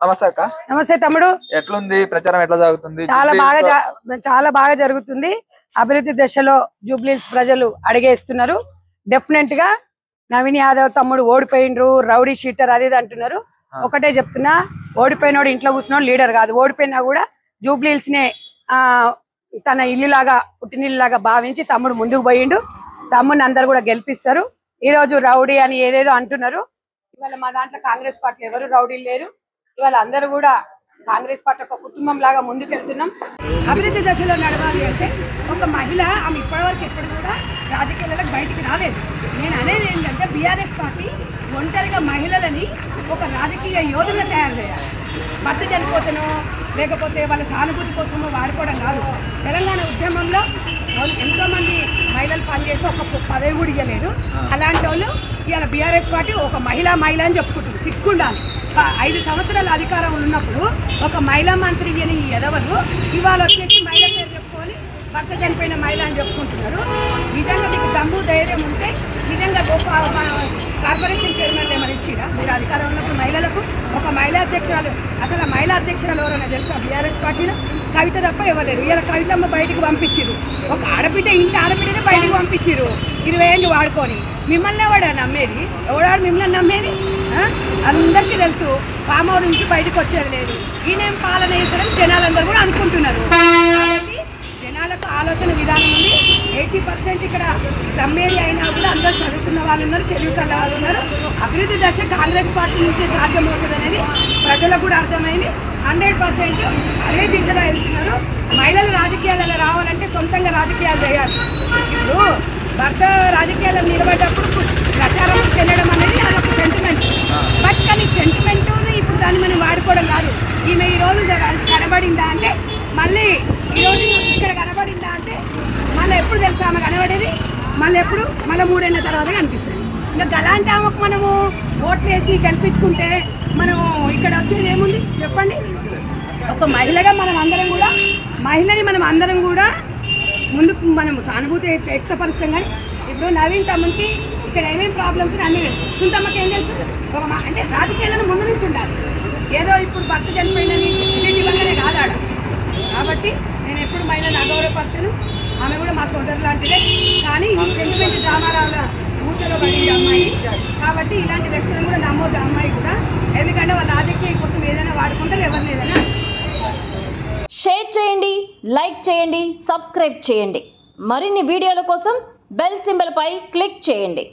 నమస్తే అక్క. నమస్తే తమ్ముడు. ఎట్లుంది ప్రచారం, ఎట్లా సాగుతుంది? చాలా బాగా జరుగుతుంది. అభివృద్ధి దశలో జూబ్లీహిల్స్ ప్రజలు అడిగేస్తున్నారు. డెఫినెట్ గా నవీన్ యాదవ్ తమ్ముడు ఓడిపోయిండ్రు, రౌడీ షీటర్ అది అంటున్నారు. ఒకటే చెప్తున్నా, ఓడిపోయినోడు ఇంట్లో కూర్చున్నాడు లీడర్ కాదు. ఓడిపోయినా కూడా జూబ్లీహిల్స్ నే తన ఇల్లులాగా పుట్టినిల్లులాగా భావించి తమ్ముడు ముందుకు పోయిండు. తమ్ముడిని అందరు కూడా గెలిపిస్తారు. ఈ రోజు రౌడీ అని ఏదేదో అంటున్నారు. ఇవాళ మా దాంట్లో కాంగ్రెస్ పార్టీ ఎవరు రౌడీలు లేరు. ఇవాళ అందరూ కూడా కాంగ్రెస్ పార్టీ ఒక కుటుంబం లాగా ముందుకెళ్తున్నాం. అభివృద్ధి దశలో నడవాలి అంటే ఒక మహిళ ఆమె ఇప్పటివరకు ఎప్పుడు కూడా రాజకీయాలకు బయటికి రాలేదు. నేను అనేది ఏంటంటే బీఆర్ఎస్ పార్టీ ఒంటరిగా మహిళలని ఒక రాజకీయ యోధులుగా తయారు చేయాలి. భర్త చనిపోతానో లేకపోతే వాళ్ళ సానుభూతి కోసమో వాడుకోవడం కాదు. తెలంగాణ ఉద్యమంలో ఎంతో మంది మహిళలు పనిచేసి ఒక పదవి కూడా ఇవ్వలేదు. అలాంటి వాళ్ళు ఇవాళ బీఆర్ఎస్ పార్టీ ఒక మహిళ అని చెప్పుకుంటుంది. సిగ్గుండాలి. 5 సంవత్సరాల అధికారం ఉన్నప్పుడు ఒక మహిళా మంత్రి అని ఈ ఎదవలు ఇవాళ వచ్చేసి మహిళ పేరు చెప్పుకొని భర్త చనిపోయిన మహిళ అని చెప్పుకుంటున్నారు. నిజంగా మీకు దమ్ము ధైర్యం ఉంటే నిజంగా గొప్ప కార్పొరేషన్ చైర్మన్ ఏమైనా ఇచ్చిరా? మీరు అధికారం ఉన్నప్పుడు మహిళలకు ఒక మహిళా అధ్యక్షురాలు, అసలు మహిళా అధ్యక్షురాలు ఎవరైనా తెలుసా బీఆర్ఎస్ పార్టీలో? కవిత తప్ప ఇవ్వలేదు. ఇలా కవితమ్మ బయటకు పంపించారు. ఒక ఆడబిడ్డ ఇంటి ఆడబిడ్డనే బయటకు పంపించారు 20 ఏళ్ళు వాడుకొని. మిమ్మల్ని ఎవడా నమ్మేది? ఎవడాడు మిమ్మల్ని నమ్మేది? అందరికీ తెలుసు ఫామ్ హౌస్ నుంచి బయటకు వచ్చేది లేదు. ఈయనేం పాలన చేస్తారని జనాలందరూ కూడా అనుకుంటున్నారు. కాబట్టి జనాలకు ఆలోచన విధానం ఉంది. 80% ఇక్కడ సమ్మేరి అయినా కూడా అందరూ చదువుకున్న వాళ్ళు ఉన్నారు, తెలుగు కళ్ళ వాళ్ళు ఉన్నారు. అభివృద్ధి దశ కాంగ్రెస్ పార్టీ నుంచి సాధ్యమవుతుంది అనేది ప్రజలకు కూడా అర్థమైంది. 100% అదే దిశలో వెళ్తున్నారు. మహిళలు రాజకీయాలలో రావాలంటే సొంతంగా రాజకీయాలు చేయాలి. ఇప్పుడు భర్త రాజకీయాల్లో నిలబడ్డప్పుడు ప్రచారం తినడం అనేది అదొక సెంటిమెంట్. బట్ కానీ సెంటిమెంట్ ఇప్పుడు దాన్ని మనం వాడుకోవడం కాదు. ఈమె ఈరోజు కనబడిందా అంటే మళ్ళీ ఈరోజు ఇక్కడ కనబడిందా అంటే మళ్ళీ ఎప్పుడు తెలుసా ఆమె కనబడేది? మళ్ళీ ఎప్పుడు? మళ్ళీ 3 ఏళ్ళ తర్వాత కనిపిస్తుంది. ఇంకా అలాంటి ఆమెకు మనము ఓట్లు వేసి గెలిపించుకుంటే మనం ఇక్కడ వచ్చేది ఏముంది చెప్పండి? ఒక మహిళగా మనం అందరం కూడా ముందుకు మనం సానుభూతి వ్యక్తపరుస్తాం. కానీ ఇప్పుడు నవీన్ తమ్మునికి ఇక్కడ ఏమేమి ప్రాబ్లమ్స్ అన్నీ తెలుసు. సుంతమ్మకి ఏం తెలుసు? అంటే రాజకీయాలను ముందు నుంచి ఉండాలి. ఏదో ఇప్పుడు భర్త చనిపోయిందని ఇంటి వల్లనే కాదాడ. కాబట్టి నేను ఎప్పుడు మహిళను అగౌరవపరచను. ఆమె కూడా మా సోదరు లాంటిదే. కానీ ఈ సెంటిమెంట్ డ్రామాల కూర్చోలో పడింది అమ్మాయి. కాబట్టి ఇలాంటి వ్యక్తులను కూడా నమ్మొద్దు అమ్మాయి కూడా. ఎందుకంటే వాళ్ళ రాజకీయం కోసం ఏదైనా వాడుకుంటారు, ఎవరిని ఏదైనా. షేర్ చేయండి, లైక్ చేయండి, సబ్స్క్రైబ్ చేయండి. మరిన్ని వీడియోల కోసం బెల్ సింబల్ పై క్లిక్ చేయండి.